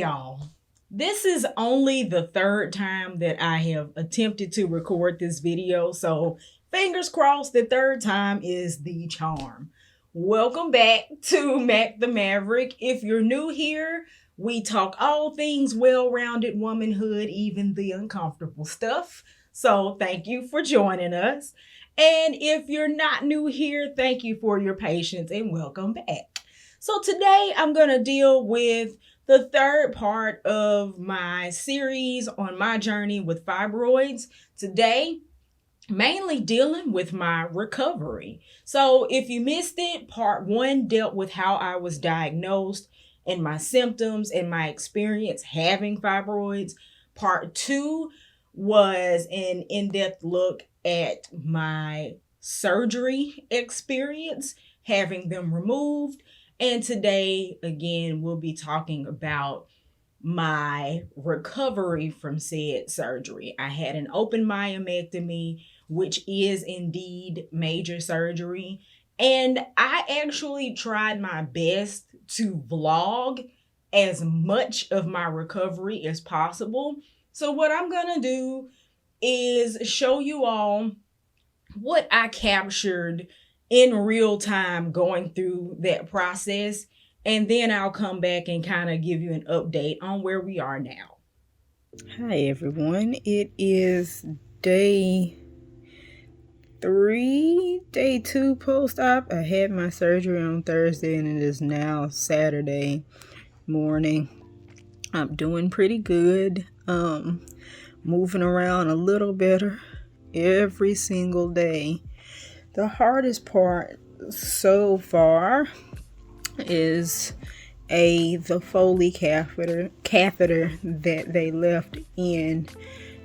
y'all. This is only the third time that I have attempted to record this video, so fingers crossed the third time is the charm. Welcome back to Mac the Maverick. If you're new here, we talk all things well-rounded womanhood, even the uncomfortable stuff. So thank you for joining us. And if you're not new here, thank you for your patience and welcome back. So today I'm going to deal with the third part of my series on my journey with fibroids. Today, mainly dealing with my recovery. So if you missed it, part one dealt with how I was diagnosed and my symptoms and my experience having fibroids. Part two was an in-depth look at my surgery experience, having them removed. And today, again, we'll be talking about my recovery from said surgery. I had an open myomectomy, which is indeed major surgery. And I actually tried my best to vlog as much of my recovery as possible. So what I'm going to do is show you all what I captured in real time going through that process, and then I'll come back and kind of give you an update on where we are now. Hi everyone, it is day 2 post-op. I had my surgery on Thursday and it is now Saturday morning. I'm doing pretty good, moving around a little better every single day. The hardest part so far is the Foley catheter that they left in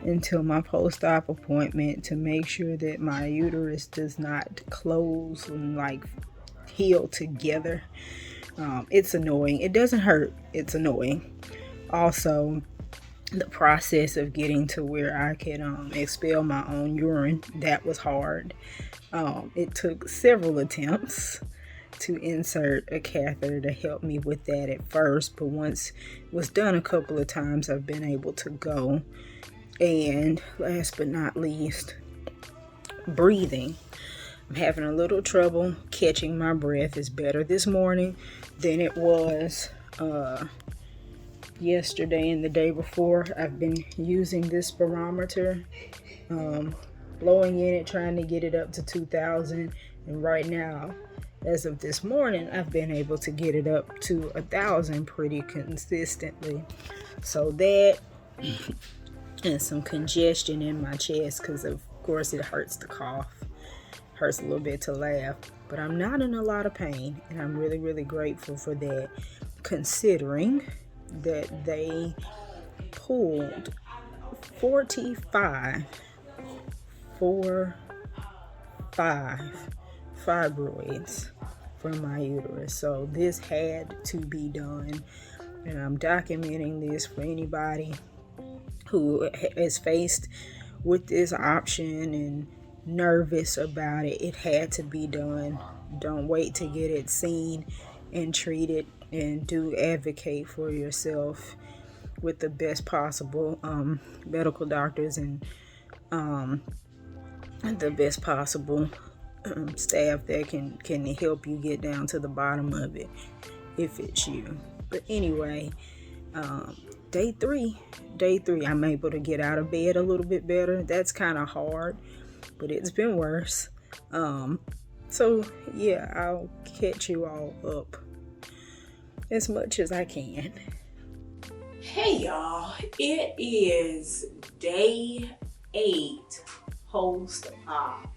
until my post-op appointment to make sure that my uterus does not close and heal together. It's annoying. It doesn't hurt. It's annoying. Also, the process of getting to where I can expel my own urine, that was hard. It took several attempts to insert a catheter to help me with that at first, but once it was done a couple of times, I've been able to go. And last but not least, breathing. I'm having a little trouble catching my breath. It's better this morning than it was yesterday and the day before. I've been using this barometer, blowing in it, trying to get it up to 2,000, and right now, as of this morning, I've been able to get it up to 1,000 pretty consistently. So that and some congestion in my chest, because of course it hurts to cough, hurts a little bit to laugh, but I'm not in a lot of pain, and I'm really, really grateful for that, considering that they pulled 45 fibroids from my uterus. So this had to be done, and I'm documenting this for anybody who is faced with this option and nervous about it. It had to be done. Don't wait to get it seen and treated, and do advocate for yourself with the best possible medical doctors and the best possible staff that can help you get down to the bottom of it if it's you. But anyway, day three, I'm able to get out of bed a little bit better. That's kind of hard, but it's been worse. So yeah, I'll catch you all up as much as I can. Hey y'all, it is day 8 post-op.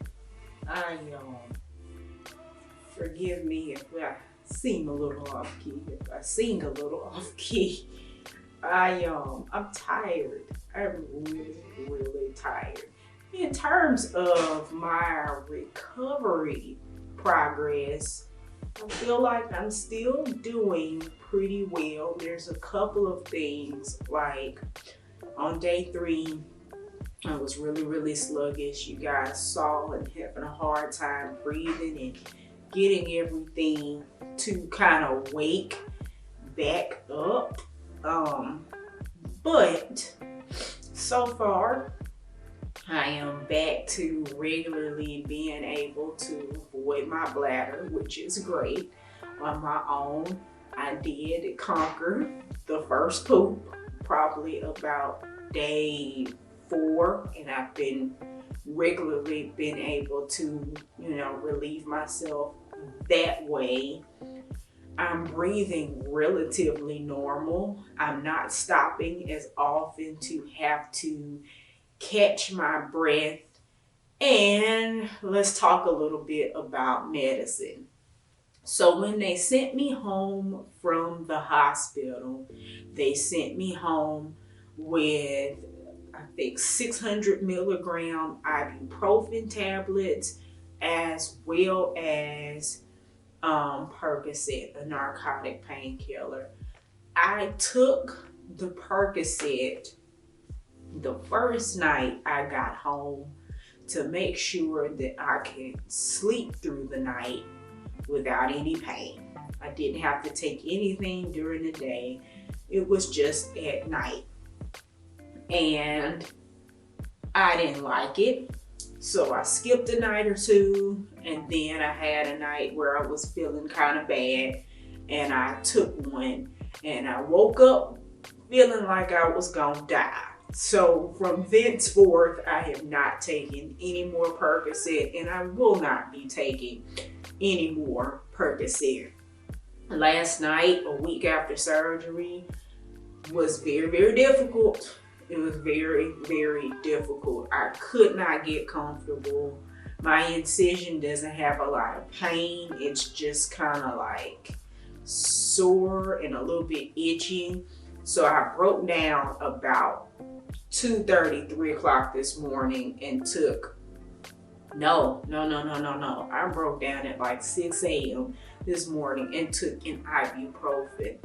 Forgive me if I seem a little off key, if I sing a little off key. I'm tired. I'm really, really tired. In terms of my recovery progress, I feel like I'm still doing pretty well. There's a couple of things, like on day 3, I was really, really sluggish. You guys saw, and having a hard time breathing and getting everything to kind of wake back up. But so far, I am back to regularly being able to void my bladder, which is great. On my own, I did conquer the first poop probably about day 4, and I've been regularly been able to, relieve myself that way. I'm breathing relatively normal. I'm not stopping as often to have to catch my breath. And let's talk a little bit about medicine. So when they sent me home from the hospital, they sent me home with, I think, 600 milligram ibuprofen tablets, as well as Percocet, a narcotic painkiller. I took the Percocet the first night I got home to make sure that I could sleep through the night without any pain. I didn't have to take anything during the day. It was just at night. And I didn't like it. So I skipped a night or two, and then I had a night where I was feeling kind of bad, and I took one, and I woke up feeling like I was gonna die. So from thenceforth, I have not taken any more Percocet, and I will not be taking any more Percocet. Last night, a week after surgery, was very, very difficult. It was very, very difficult. I could not get comfortable. My incision doesn't have a lot of pain. It's just kind of like sore and a little bit itchy. So I broke down about 2:30, 3 o'clock this morning and took, no. I broke down at like 6 a.m. this morning and took an ibuprofen.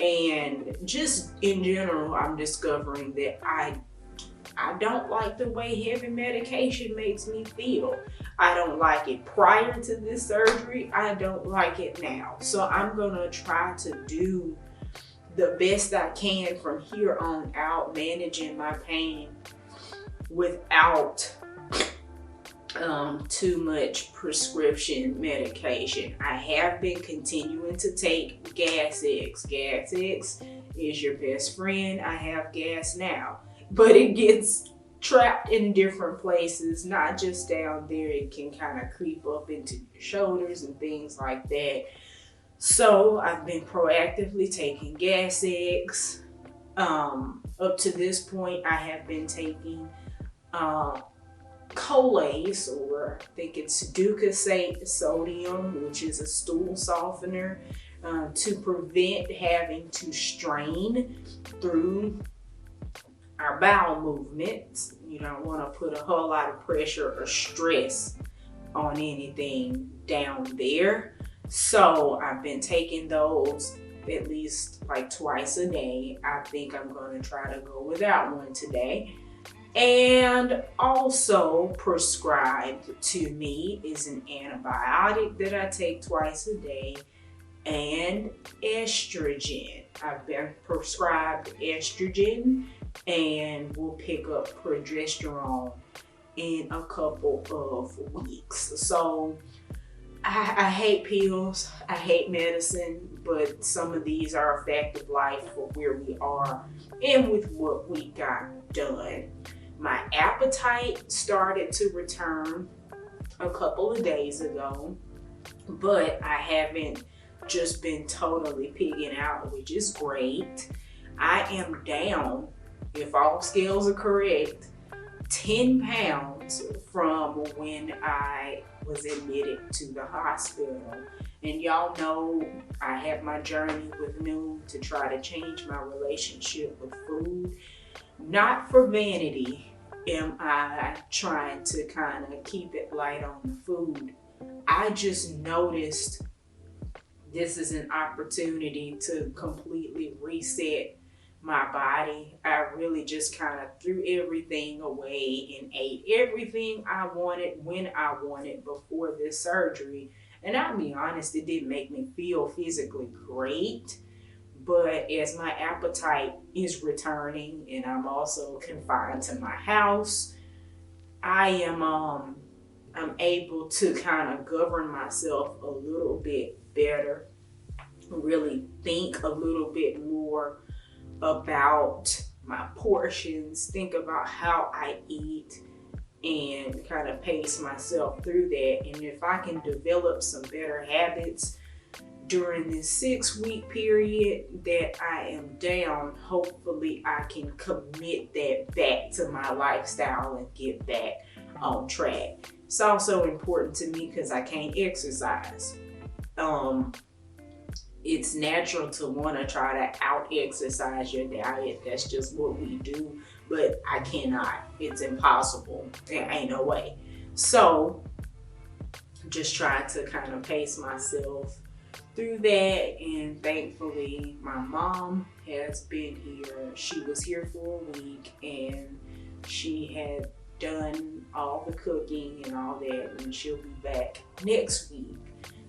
And just in general, I'm discovering that I don't like the way heavy medication makes me feel. I don't like it prior to this surgery. I don't like it now. So I'm gonna try to do the best I can from here on out, managing my pain without too much prescription medication. I have been continuing to take Gas X. Gas X is your best friend. I have gas now, but it gets trapped in different places, not just down there. It can kind of creep up into your shoulders and things like that. So I've been proactively taking Gas X. Up to this point, I have been taking Colace, or I think it's Ducasate sodium, which is a stool softener, to prevent having to strain through our bowel movements. You don't want to put a whole lot of pressure or stress on anything down there. So I've been taking those at least like twice a day. I think I'm going to try to go without one today. And also prescribed to me is an antibiotic that I take twice a day, and estrogen. I've been prescribed estrogen and will pick up progesterone in a couple of weeks. So I hate pills, I hate medicine, but some of these are a fact of life for where we are and with what we got done. My appetite started to return a couple of days ago, but I haven't just been totally pigging out, which is great. I am down, if all scales are correct, 10 pounds from when I was admitted to the hospital. And y'all know I have my journey with Noom to try to change my relationship with food. Not for vanity am I trying to kind of keep it light on the food. I just noticed this is an opportunity to completely reset my body. I really just kind of threw everything away and ate everything I wanted when I wanted before this surgery. And I'll be honest, it didn't make me feel physically great, But as my appetite is returning and I'm also confined to my house, I am I'm able to kind of govern myself a little bit better, really think a little bit more about my portions, think about how I eat, and kind of pace myself through that. And if I can develop some better habits during this 6-week period that I am down, hopefully I can commit that back to my lifestyle and get back on track. It's also important to me because I can't exercise. It's natural to want to try to out exercise your diet. That's just what we do, but I cannot. It's impossible. There ain't no way. So just trying to kind of pace myself through that. And thankfully my mom has been here. She was here for a week and she had done all the cooking and all that, and she'll be back next week.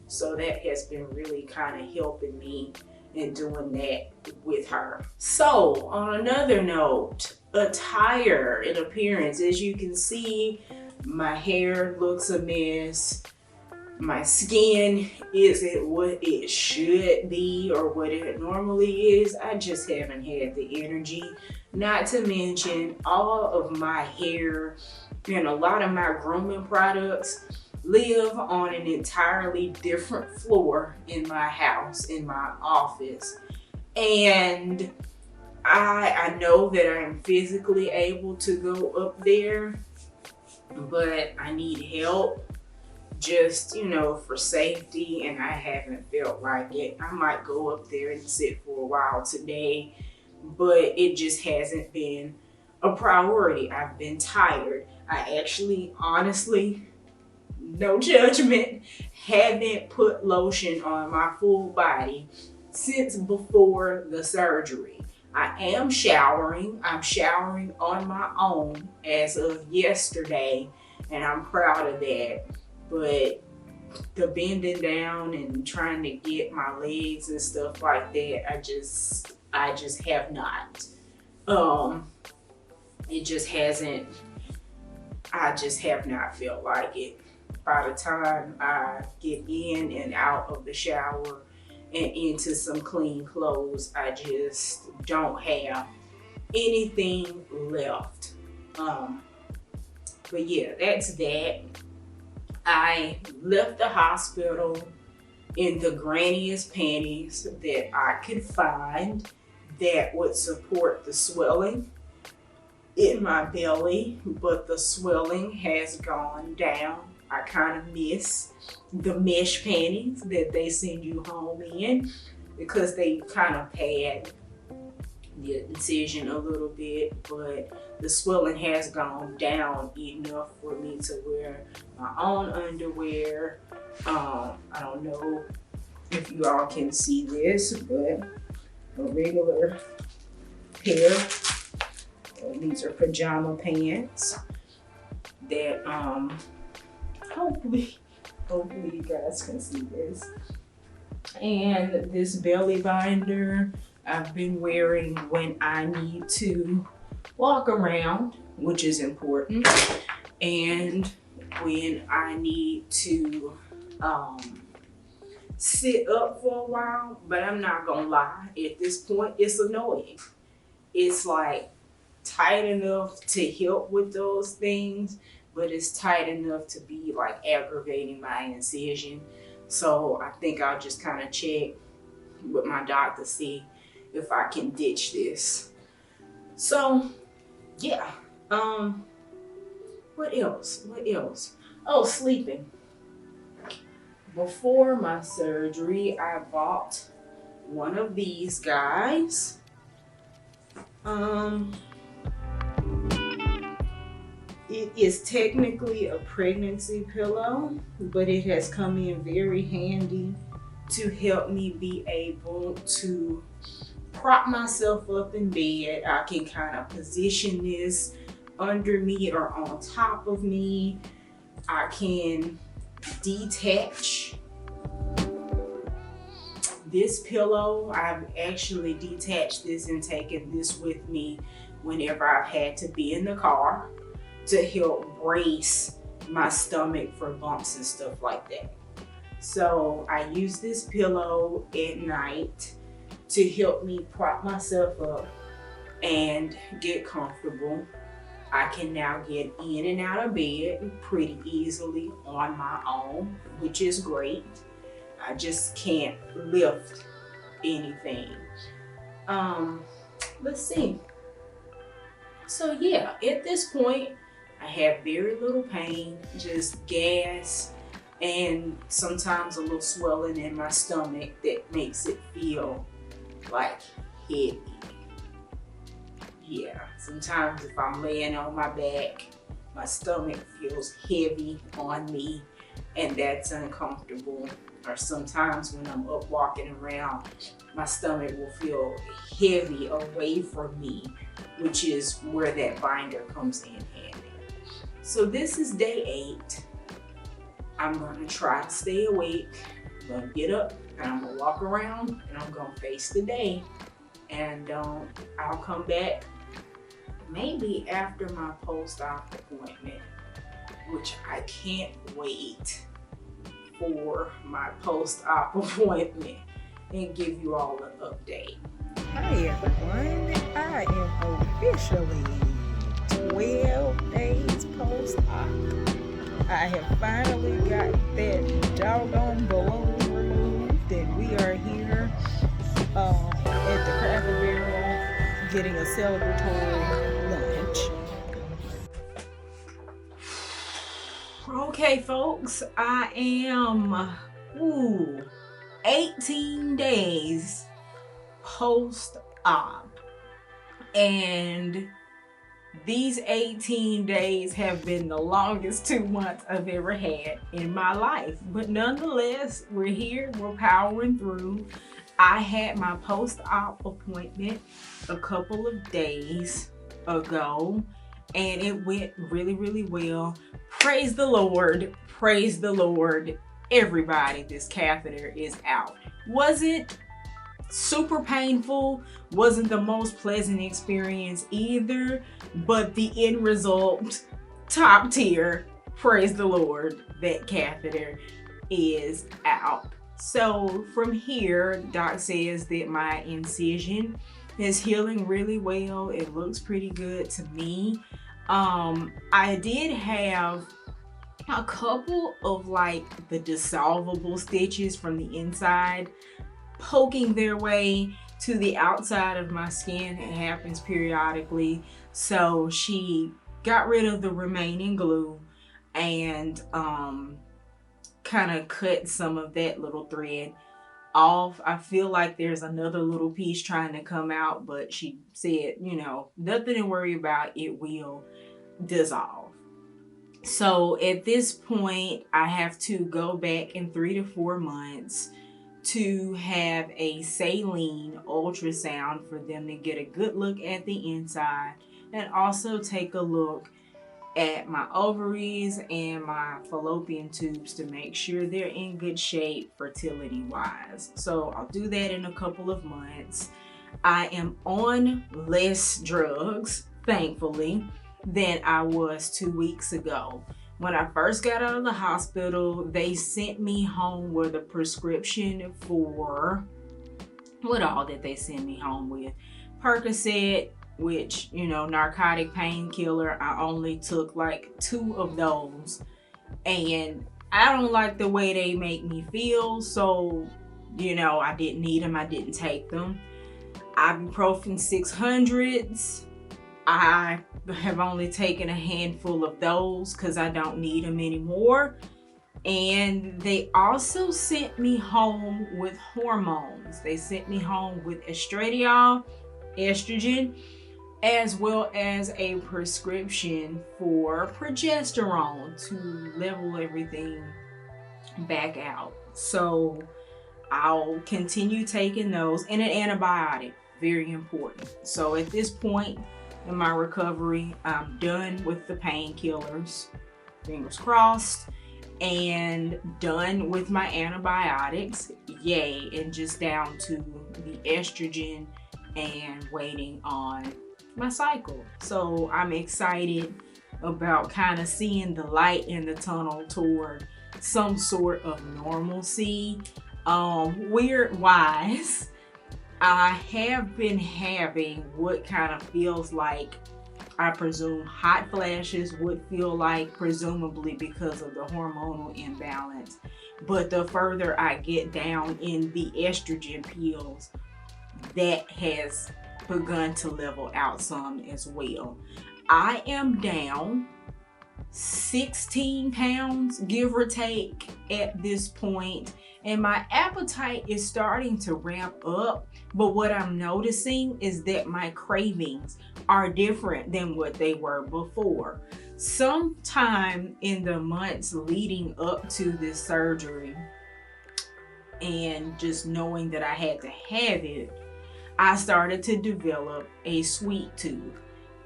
So that has been really kind of helping me in doing that with her. So on another note, attire and appearance. As you can see, my hair looks a mess. My skin isn't what it should be or what it normally is. I just haven't had the energy. Not to mention all of my hair and a lot of my grooming products live on an entirely different floor in my house, in my office. And I know that I'm physically able to go up there, but I need help just, for safety, and I haven't felt like it. I might go up there and sit for a while today, but it just hasn't been a priority. I've been tired. I actually, honestly, no judgment, haven't put lotion on my full body since before the surgery. I am showering. I'm showering on my own as of yesterday, and I'm proud of that. But the bending down and trying to get my legs and stuff like that, I just have not. It just hasn't, I just have not felt like it. By the time I get in and out of the shower and into some clean clothes, I just don't have anything left. But yeah, that's that. I left the hospital in the granniest panties that I could find that would support the swelling in my belly, but the swelling has gone down. I kind of miss the mesh panties that they send you home in because they kind of pad the incision a little bit, but the swelling has gone down enough for me to wear my own underwear. I don't know if you all can see this, but a regular pair. These are pajama pants that hopefully you guys can see this. And this belly binder I've been wearing when I need to walk around, which is important, and when I need to sit up for a while. But I'm not gonna lie, at this point it's annoying. It's like tight enough to help with those things, but it's tight enough to be like aggravating my incision. So I think I'll just kind of check with my doctor, see if I can ditch this. So yeah, what else? Oh, sleeping. Before my surgery, I bought one of these guys. It is technically a pregnancy pillow, but it has come in very handy to help me be able to prop myself up in bed. I can kind of position this under me or on top of me. I can detach This pillow, I've actually detached this and taken this with me whenever I've had to be in the car to help brace my stomach for bumps and stuff like that. So I use this pillow at night to help me prop myself up and get comfortable. I can now get in and out of bed pretty easily on my own, which is great. I just can't lift anything. Let's see. So yeah, at this point, I have very little pain, just gas and sometimes a little swelling in my stomach that makes it feel like heavy. Yeah, sometimes if I'm laying on my back, my stomach feels heavy on me and that's uncomfortable. Or sometimes when I'm up walking around, my stomach will feel heavy away from me, which is where that binder comes in handy. So this is day 8. I'm gonna try to stay awake. I'm gonna get up and I'm gonna walk around and I'm gonna face the day. And I'll come back maybe after my post-op appointment, which I can't wait for my post-op appointment, and give you all an update. Hi everyone, I am officially 12 days post-op. I have finally got that doggone balloon removed and we are here at the Cracker Barrel getting a celebratory lunch. Okay folks, I am 18 days post-op, and these 18 days have been the longest 2 months I've ever had in my life. But nonetheless, we're here, we're powering through. I had my post-op appointment a couple of days ago and it went really well. Praise the Lord, praise the Lord. Everybody, this catheter is out. Was it super painful? Wasn't the most pleasant experience either, but the end result, top tier. Praise the Lord, that catheter is out. So from here, doc says that my incision is healing really well. It looks pretty good to me. I did have a couple of like the dissolvable stitches from the inside poking their way to the outside of my skin. It happens periodically. So she got rid of the remaining glue and kind of cut some of that little thread off. I feel like there's another little piece trying to come out, but she said, you know, nothing to worry about, it will dissolve. So at this point, I have to go back in 3 to 4 months to have a saline ultrasound for them to get a good look at the inside and also take a look at my ovaries and my fallopian tubes to make sure they're in good shape fertility wise. So I'll do that in a couple of months. I am on less drugs, thankfully, than I was 2 weeks ago. When I first got out of the hospital, they sent me home with a prescription for, what all did they send me home with? Percocet, which, you know, narcotic painkiller. I only took like 2 of those. And I don't like the way they make me feel. So, you know, I didn't need them. I didn't take them. Ibuprofen 600s. I have only taken a handful of those because I don't need them anymore. And they also sent me home with hormones. They sent me home with estradiol, estrogen, as well as a prescription for progesterone to level everything back out. So I'll continue taking those, and an antibiotic, very important. So at this point in my recovery, I'm done with the painkillers, fingers crossed, and done with my antibiotics. Yay, and just down to the estrogen and waiting on my cycle. So I'm excited about kind of seeing the light in the tunnel toward some sort of normalcy. Weird wise, I have been having what kind of feels like, I presume, hot flashes would feel like, presumably because of the hormonal imbalance. But the further I get down in the estrogen pills, that has begun to level out some as well. I am down 16 pounds, give or take, at this point, and my appetite is starting to ramp up. But what I'm noticing is that my cravings are different than what they were before. Sometime in the months leading up to this surgery, and just knowing that I had to have it, I started to develop a sweet tooth.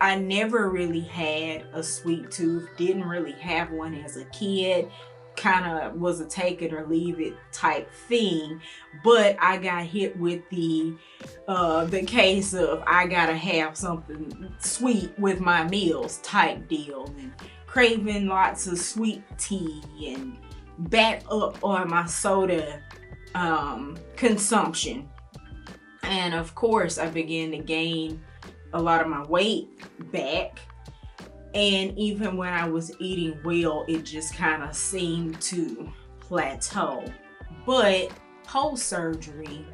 I never really had a sweet tooth, didn't really have one as a kid, kind of was a take it or leave it type thing. But I got hit with the case of I gotta have something sweet with my meals type deal, and craving lots of sweet tea and back up on my soda consumption. And of course, I began to gain a lot of my weight back. And even when I was eating well, it just kind of seemed to plateau. But post-surgery,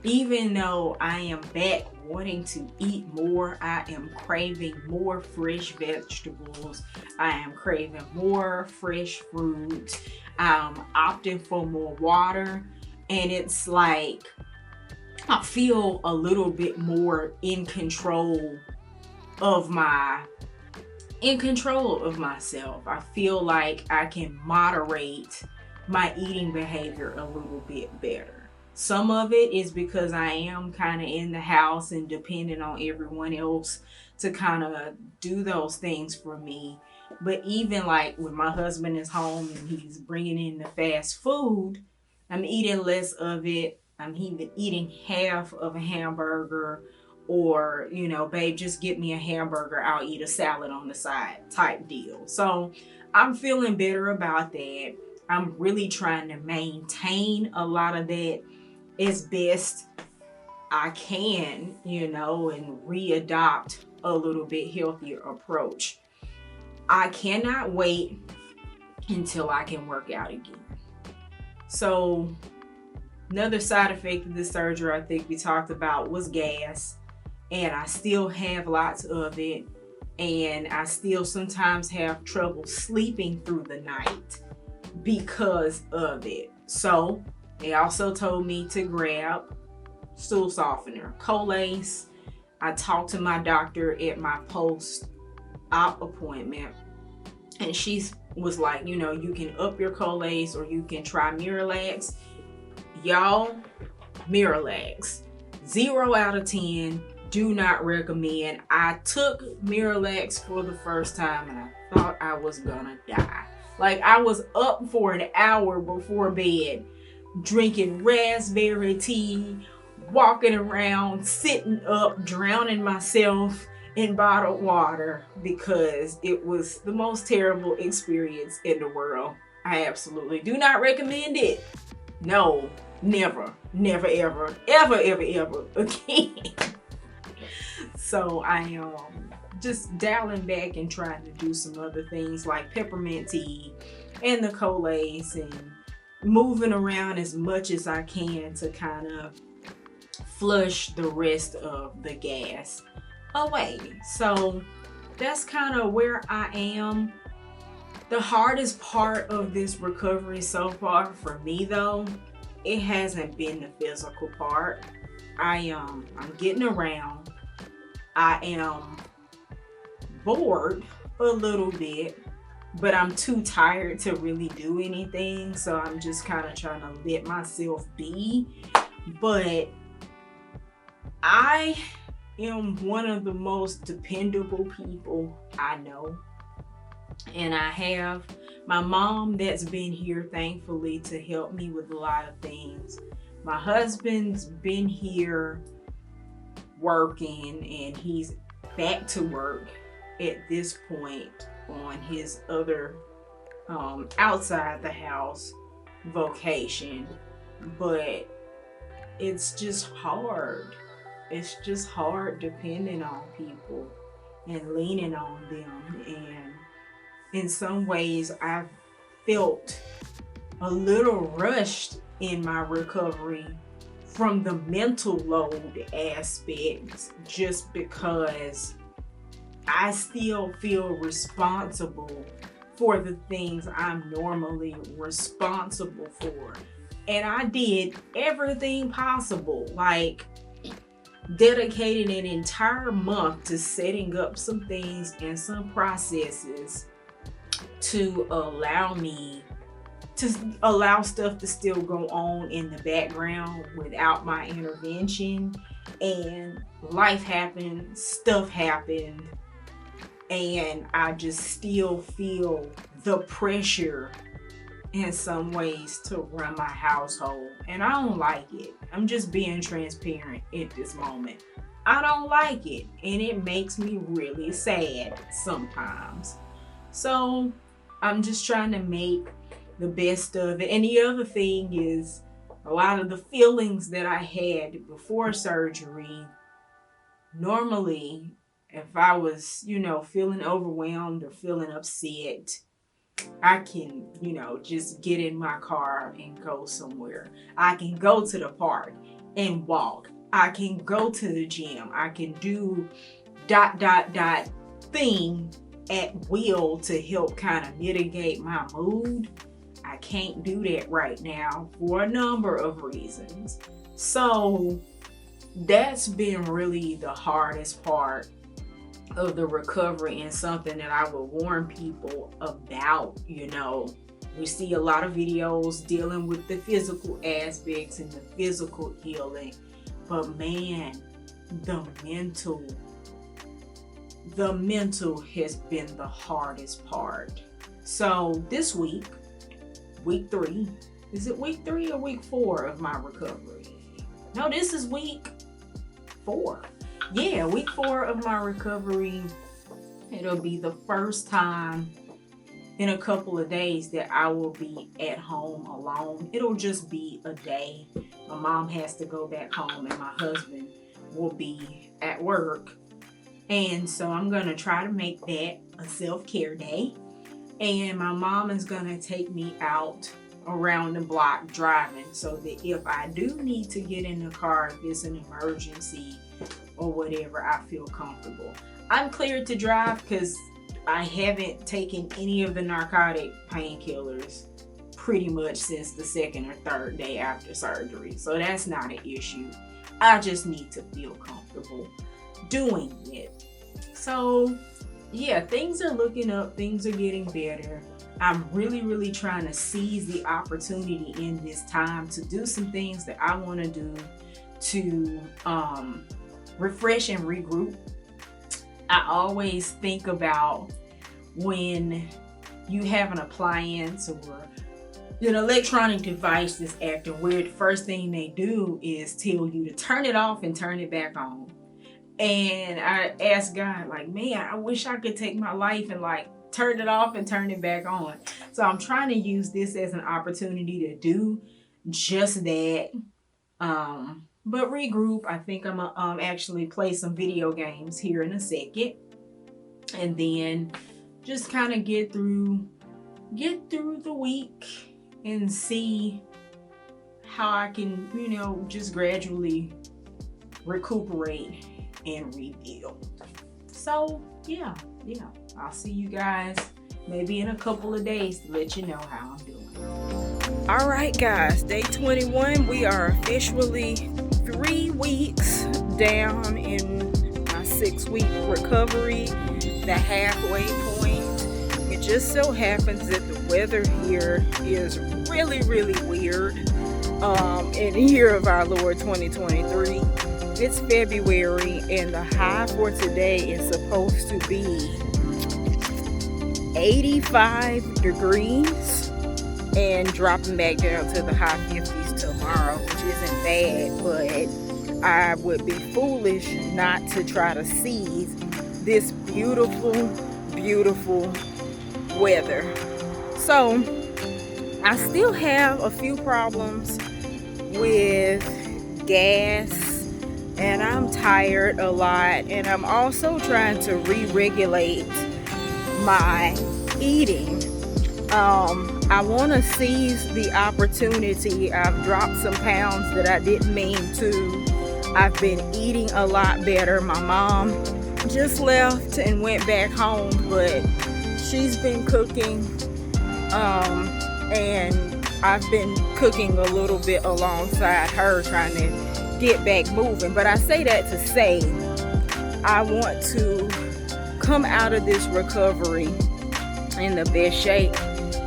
even though I am back wanting to eat more, I am craving more fresh vegetables. I am craving more fresh fruit. I'm opting for more water. And it's like, I feel a little bit more in control of myself. I feel like I can moderate my eating behavior a little bit better. Some of it is because I am kind of in the house and depending on everyone else to kind of do those things for me. But even like when my husband is home and he's bringing in the fast food, I'm eating less of it. I'm even eating half of a hamburger, or, you know, babe, just get me a hamburger. I'll eat a salad on the side type deal. So I'm feeling better about that. I'm really trying to maintain a lot of that as best I can, you know, and readopt a little bit healthier approach. I cannot wait until I can work out again. So another side effect of this surgery I think we talked about was gas, and I still have lots of it, and I still sometimes have trouble sleeping through the night because of it. So they also told me to grab stool softener, Colace. I talked to my doctor at my post-op appointment, and she was like, you know, you can up your Colace or you can try Miralax. Y'all, Miralax, 0 out of 10, do not recommend. I took Miralax for the first time and I thought I was gonna die. Like, I was up for an hour before bed, drinking raspberry tea, walking around, sitting up, drowning myself in bottled water because it was the most terrible experience in the world. I absolutely do not recommend it. No, never, ever again. So I am just dialing back and trying to do some other things like peppermint tea and the Colace, and moving around as much as I can to kind of flush the rest of the gas away. So that's kind of where I am. The hardest part of this recovery so far for me, though, it hasn't been the physical part. I'm getting around. I am bored a little bit, but I'm too tired to really do anything. So I'm just kind of trying to let myself be. But I am one of the most dependable people I know. And I have my mom that's been here, thankfully, to help me with a lot of things. My husband's been here working, and he's back to work at this point on his other outside the house vocation. But it's just hard. It's just hard depending on people and leaning on them. And in some ways, I've felt a little rushed in my recovery from the mental load aspects, just because I still feel responsible for the things I'm normally responsible for. And I did everything possible, like dedicated an entire month to setting up some things and some processes to allow stuff to still go on in the background without my intervention. And life happened, stuff happened, and I just still feel the pressure in some ways to run my household, and I don't like it. I'm just being transparent at this moment. I don't like it, and it makes me really sad sometimes. So I'm just trying to make the best of it. And the other thing is, a lot of the feelings that I had before surgery, normally if I was, feeling overwhelmed or feeling upset, I can, just get in my car and go somewhere. I can go to the park and walk. I can go to the gym. I can do ... thing at will to help kind of mitigate my mood. I can't do that right now for a number of reasons. So that's been really the hardest part of the recovery, and something that I would warn people about. We see a lot of videos dealing with the physical aspects and the physical healing, but man, the mental has been the hardest part. So this week 3, is it week 3 or week 4 of my recovery? No, this is week 4. Yeah, week 4 of my recovery. It'll be the first time in a couple of days that I will be at home alone. It'll just be a day. My mom has to go back home and my husband will be at work. And so I'm going to try to make that a self-care day. And my mom is going to take me out around the block driving, so that if I do need to get in the car, if it's an emergency or whatever, I feel comfortable. I'm cleared to drive because I haven't taken any of the narcotic painkillers pretty much since the 2nd or 3rd day after surgery. So that's not an issue. I just need to feel comfortable doing it. So yeah, things are looking up. Things are getting better. I'm really, really trying to seize the opportunity in this time to do some things that I want to do to refresh and regroup. I always think about when you have an appliance or an electronic device that's acting weird, the first thing they do is tell you to turn it off and turn it back on. And I asked God, man, I wish I could take my life and turn it off and turn it back on. So I'm trying to use this as an opportunity to do just that. But regroup. I think I'm gonna actually play some video games here in a second, and then just kind of get through the week and see how I can, just gradually recuperate and rebuild. So yeah, I'll see you guys maybe in a couple of days to let you know how I'm doing. All right, guys, day 21. We are officially 3 weeks down in my 6-week recovery, the halfway point. It just so happens that the weather here is really, really weird. In the year of our Lord 2023. It's February, and the high for today is supposed to be 85 degrees and dropping back down to the high 50s tomorrow, which isn't bad, but I would be foolish not to try to seize this beautiful, beautiful weather. So I still have a few problems with gas, and I'm tired a lot, and I'm also trying to re-regulate my eating. I want to seize the opportunity. I've dropped some pounds that I didn't mean to. I've been eating a lot better. My mom just left and went back home, but she's been cooking, and I've been cooking a little bit alongside her, trying to get back moving. But I say that to say I want to come out of this recovery in the best shape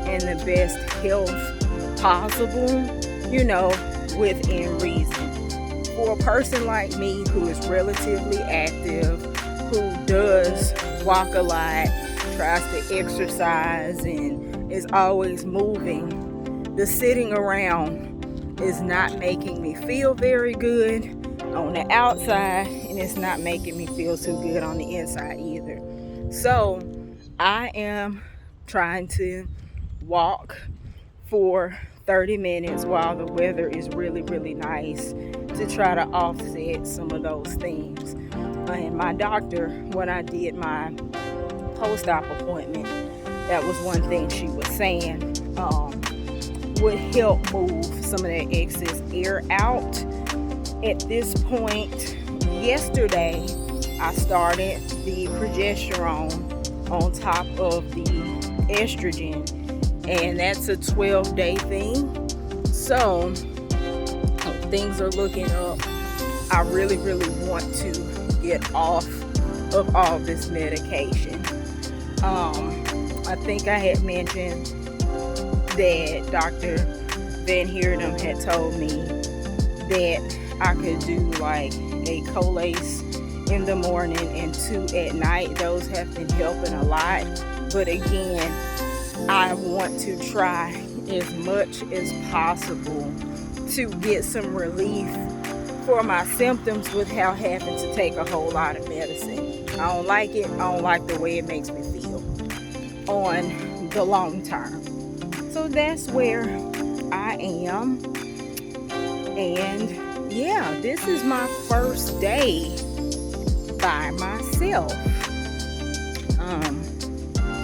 and the best health possible, within reason. For a person like me who is relatively active, who does walk a lot, tries to exercise, and is always moving, the sitting around is not making me feel very good on the outside, and it's not making me feel too good on the inside either. So I am trying to walk for 30 minutes while the weather is really, really nice, to try to offset some of those things. And my doctor, when I did my post-op appointment, that was one thing she was saying would help move some of that excess air out. At this point, yesterday, I started the progesterone on top of the estrogen, and that's a 12-day thing. So things are looking up. I really, really want to get off of all this medication. I think I had mentioned that Dr. Van Heerden had told me that I could do like a Colace in the morning and 2 at night. Those have been helping a lot. But again, I want to try as much as possible to get some relief for my symptoms without having to take a whole lot of medicine. I don't like it. I don't like the way it makes me feel on the long term. So that's where I am. And yeah, this is my first day by myself.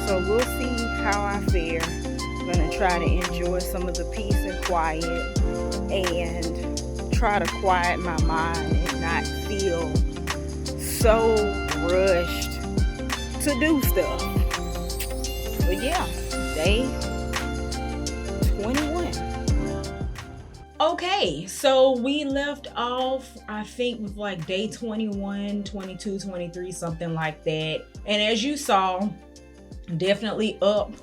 So we'll see how I fare. I'm going to try to enjoy some of the peace and quiet, and try to quiet my mind and not feel so rushed to do stuff. But yeah, day 21. Okay, so we left off, I think, with like day 21, 22, 23, something like that. And as you saw, definitely up,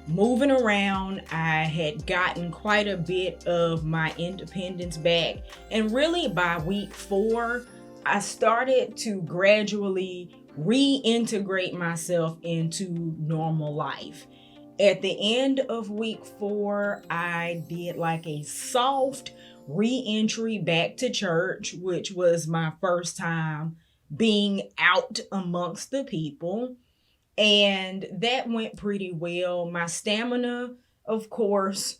moving around. I had gotten quite a bit of my independence back. And really by week 4, I started to gradually reintegrate myself into normal life. At the end of week 4, I did like a soft re-entry back to church, which was my first time being out amongst the people. And that went pretty well. My stamina, of course,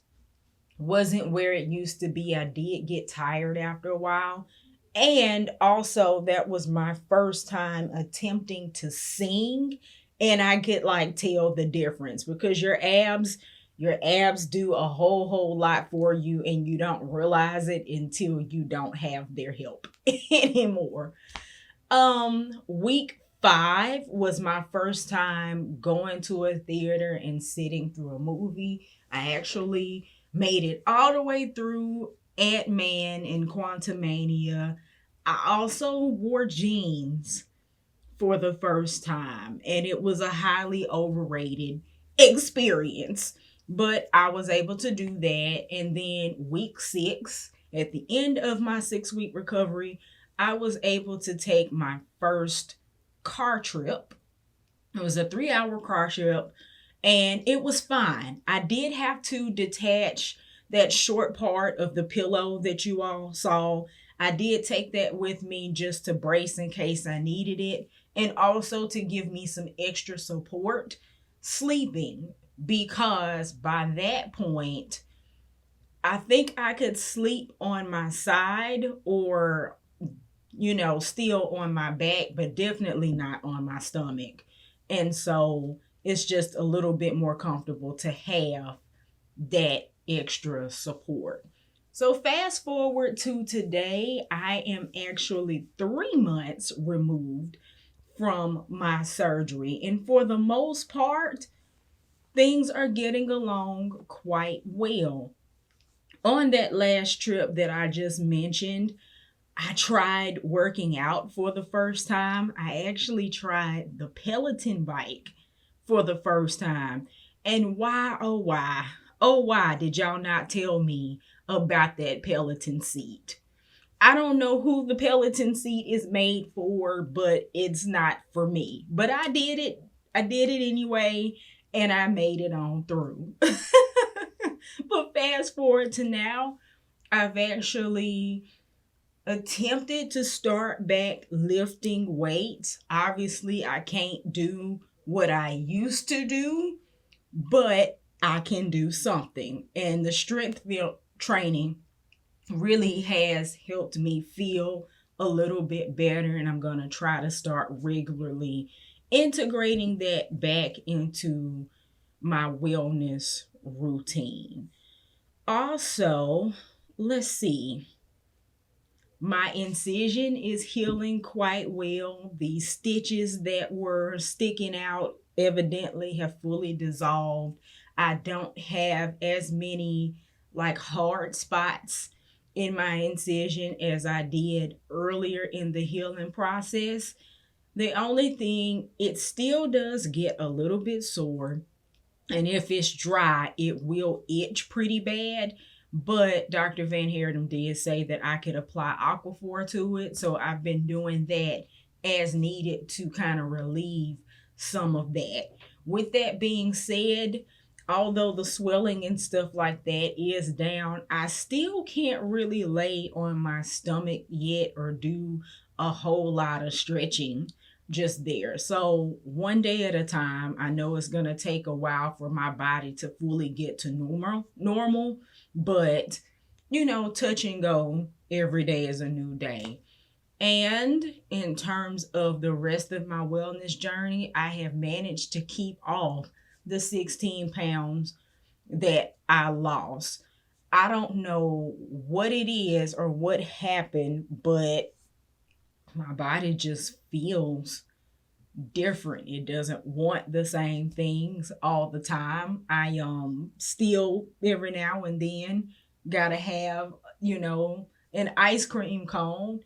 wasn't where it used to be. I did get tired after a while. And also, that was my first time attempting to sing. And I could like tell the difference, because your abs do a whole lot for you, and you don't realize it until you don't have their help anymore. Week 5 was my first time going to a theater and sitting through a movie. I actually made it all the way through Ant-Man and Quantumania. I also wore jeans for the first time, and it was a highly overrated experience, but I was able to do that. And then week 6, at the end of my 6-week recovery, I was able to take my first car trip. It was a 3-hour car trip, and it was fine. I did have to detach that short part of the pillow that you all saw. I did take that with me just to brace in case I needed it, and also to give me some extra support sleeping, because by that point, I think I could sleep on my side or, still on my back, but definitely not on my stomach. And so it's just a little bit more comfortable to have that extra support. So, fast forward to today, I am actually 3 months removed from my surgery. And for the most part, things are getting along quite well. On that last trip that I just mentioned, I tried working out for the first time. I actually tried the Peloton bike for the first time. And why did y'all not tell me about that Peloton seat? I don't know who the Peloton seat is made for, but it's not for me. But I did it. I did it anyway, and I made it on through. But fast forward to now, I've actually attempted to start back lifting weights. Obviously, I can't do what I used to do, but I can do something. And the strength training really has helped me feel a little bit better. And I'm going to try to start regularly integrating that back into my wellness routine. Also, let's see. My incision is healing quite well. The stitches that were sticking out evidently have fully dissolved. I don't have as many like hard spots in my incision as I did earlier in the healing process. The only thing, it still does get a little bit sore, and if it's dry, it will itch pretty bad. But Dr. Van Herden did say that I could apply Aquaphor to it. So I've been doing that as needed to kind of relieve some of that. With that being said, although the swelling and stuff like that is down, I still can't really lay on my stomach yet or do a whole lot of stretching just there. So one day at a time. I know it's going to take a while for my body to fully get to normal, but touch and go. Every day is a new day. And in terms of the rest of my wellness journey, I have managed to keep off the 16 pounds that I lost. I don't know what it is or what happened, but my body just feels different. It doesn't want the same things all the time. I still every now and then gotta have, an ice cream cone,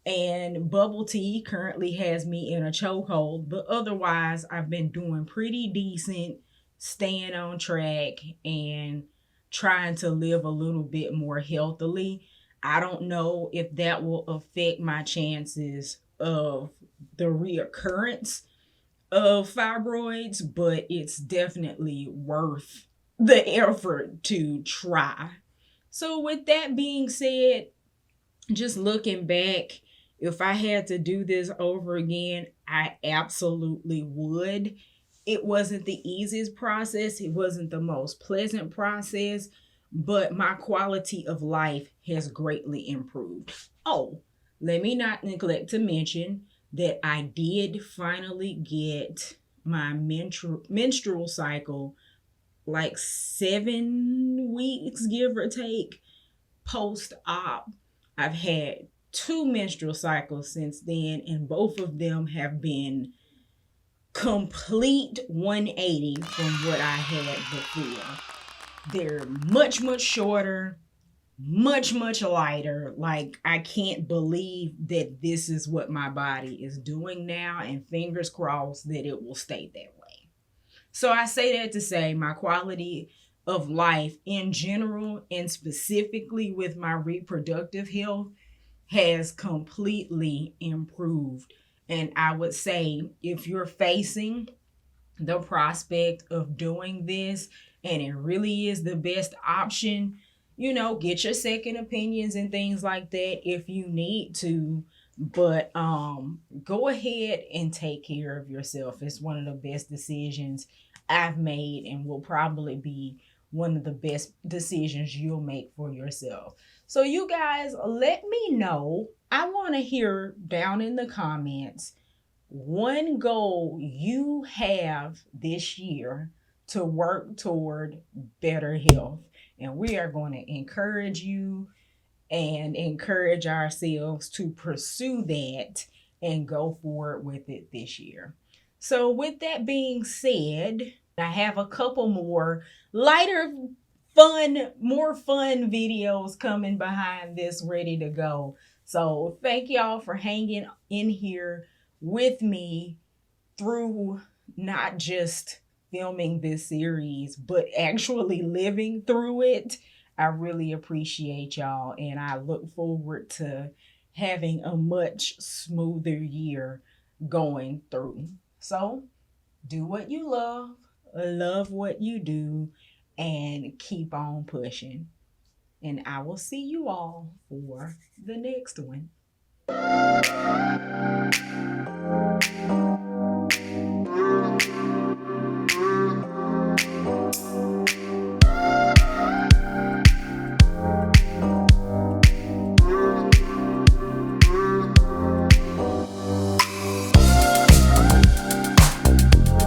and bubble tea currently has me in a chokehold, but otherwise I've been doing pretty decent, staying on track and trying to live a little bit more healthily. I don't know if that will affect my chances of the reoccurrence of fibroids, but it's definitely worth the effort to try. So, with that being said, just looking back, if I had to do this over again, I absolutely would. It wasn't the easiest process, it wasn't the most pleasant process, but my quality of life has greatly improved. Oh, let me not neglect to mention that I did finally get my menstrual cycle like 7 weeks, give or take, post op. I've had 2 menstrual cycles since then, and both of them have been complete 180 from what I had before. They're much, much shorter, much, much lighter. Like, I can't believe that this is what my body is doing now, and fingers crossed that it will stay that way. So I say that to say my quality of life in general, and specifically with my reproductive health, has completely improved. And I would say if you're facing the prospect of doing this and it really is the best option, get your second opinions and things like that if you need to. But go ahead and take care of yourself. It's one of the best decisions I've made and will probably be one of the best decisions you'll make for yourself. So you guys, let me know. I want to hear down in the comments one goal you have this year to work toward better health. And we are going to encourage you and encourage ourselves to pursue that and go forward with it this year. So, with that being said, I have a couple more lighter, more fun videos coming behind this ready to go. So, thank y'all for hanging in here with me through not just filming this series, but actually living through it. I really appreciate y'all, and I look forward to having a much smoother year going through. So, do what you love what you do, and keep on pushing. And I will see you all for the next one.